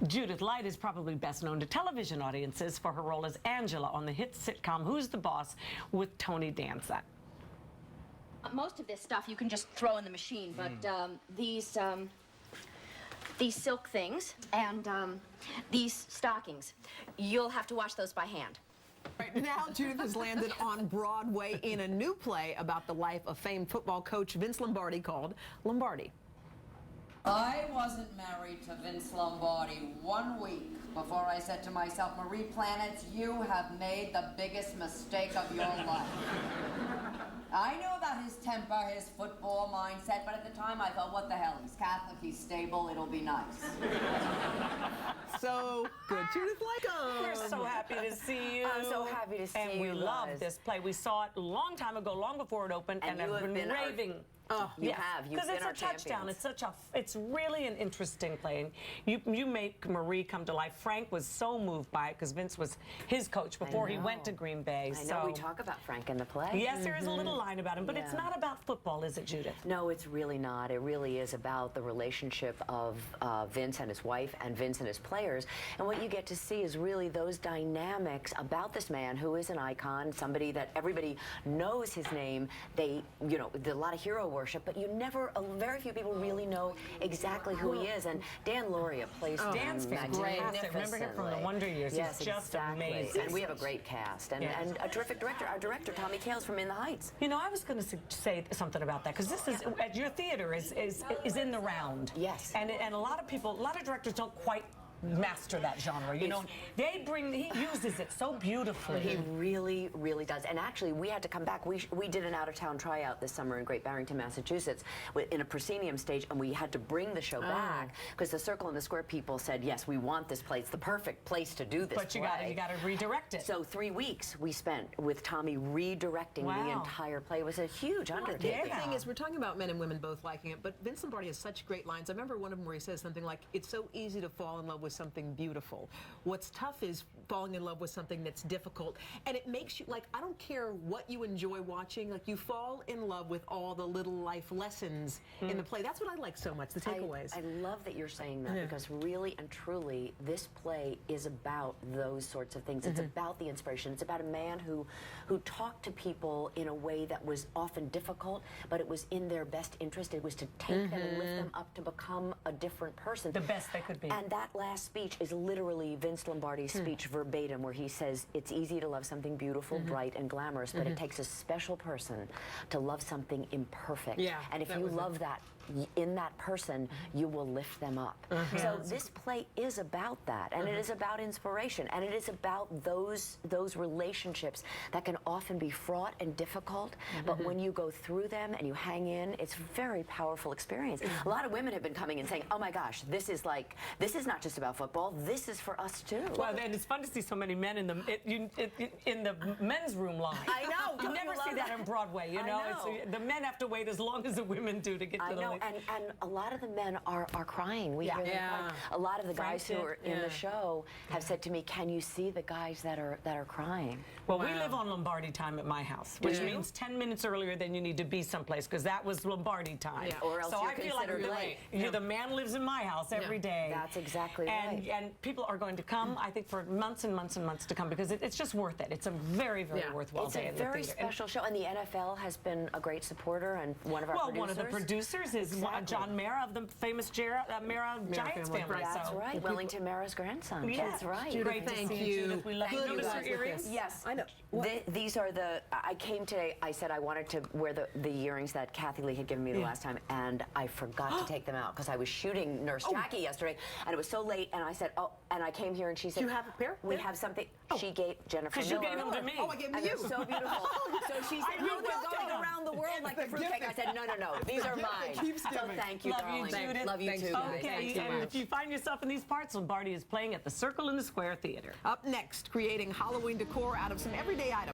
Judith Light is probably best known to television audiences for her role as Angela on the hit sitcom Who's the Boss with Tony Danza. Most of this stuff you can just throw in the machine, but these silk things and these stockings, you'll have to wash those by hand. Right now, Judith has landed on Broadway in a new play about the life of famed football coach Vince Lombardi called Lombardi. I wasn't married to Vince Lombardi 1 week before I said to myself, Marie Planets, you have made the biggest mistake of your life. I knew about his temper, his football mindset, but at the time I thought, what the hell? He's Catholic, he's stable, it'll be nice. So good, Judith Light. We're so happy to see you. I'm so happy to see you. And we love guys. this play. We saw it a long time ago, long before it opened, and you I've have been been raving. Oh, you have. You've been Because our it's a touchdown. champions. It's really an interesting play. And you make Marie come to life. Frank was so moved by it because Vince was his coach before he went to Green Bay. I know we talk about Frank in the play. Yes, there is a little line about him, but it's not about football, is it, Judith? No, it's really not. It really is about the relationship of Vince and his wife and Vince and his players. And what you get to see is really those dynamics about this man who is an icon, somebody that everybody knows his name. They, you know, there's a lot of hero worship, but you never, very few people really know exactly who he is. And Dan Lauria plays Dan's fantastic. Remember him from the Wonder Years. Yes, He's just exactly. amazing. And we have a great cast and a terrific director. Our director, Tommy Kail's from In the Heights. You know, I was going to say something about that because this is at your theater is in the round. Yes. And a lot of people, a lot of directors don't quite master that genre. You know, he uses it so beautifully. He really, really does. And actually, we had to come back. We did an out-of-town tryout this summer in Great Barrington, Massachusetts, in a proscenium stage, and we had to bring the show back because the Circle and the Square people said, yes, we want this place. It's the perfect place to do this But you got to redirect it. So 3 weeks we spent with Tommy redirecting the entire play. It was a huge undertaking. The thing is, we're talking about men and women both liking it, but Vince Lombardi has such great lines. I remember one of them where he says something like, it's so easy to fall in love with something beautiful. What's tough is falling in love with something that's difficult. And it makes you, like, I don't care what you enjoy watching, like, you fall in love with all the little life lessons in the play. That's what I like so much, the takeaways. I love that you're saying that because really and truly, this play is about those sorts of things. It's about the inspiration. It's about a man who talked to people in a way that was often difficult, but it was in their best interest. It was to take them and lift them up to become a different person. The best they could be. And that last speech is literally Vince Lombardi's speech verbatim, where he says, it's easy to love something beautiful, bright, and glamorous, but it takes a special person to love something imperfect. Yeah, and if you love that in that person, you will lift them up. So this play is about that, and it is about inspiration, and it is about those relationships that can often be fraught and difficult, but when you go through them and you hang in, it's a very powerful experience. A lot of women have been coming and saying, oh my gosh, this is not just about football, this is for us too. Well, and it's fun to see so many men in the men's room line. I know. You never see that on Broadway. You know, it's, the men have to wait as long as the women do to get to the lead. And a lot of the men are crying. We hear them crying. A lot of the guys who are in the show have said to me, can you see the guys that are crying? Well, we live on Lombardi time at my house, which means 10 minutes earlier than you need to be someplace, because that was Lombardi time. Or else so you're I feel like late. the man lives in my house every day. That's exactly right. And people are going to come, I think, for months and months and months to come, because it's just worth it. It's a very, very worthwhile day in the theater. It's a very special show, and the NFL has been a great supporter, and one of our producers. Well, one of the producers is John Mara of the famous Mara Giants family. That's right, Wellington Mara's grandson. That's right. Judith, Great thank to see you. Judith. We love you. Notice your earrings? Yes. I know. These are I came today, I said I wanted to wear the earrings that Kathy Lee had given me the last time, and I forgot to take them out because I was shooting Nurse Jackie yesterday, and it was so late, and I said, and I came here, and she said, Do you have a pair? We have something. She gave Jennifer Because you gave them to me. Oh, I gave them to you. They're so beautiful. So she said, no, we're going around the world like the fruitcake. I said, no, these are mine. So thank you, Love darling. you, Judith. Love you too, guys. Okay, and if you find yourself in these parts, Lombardi is playing at the Circle in the Square Theater. Up next, creating Halloween decor out of some everyday items.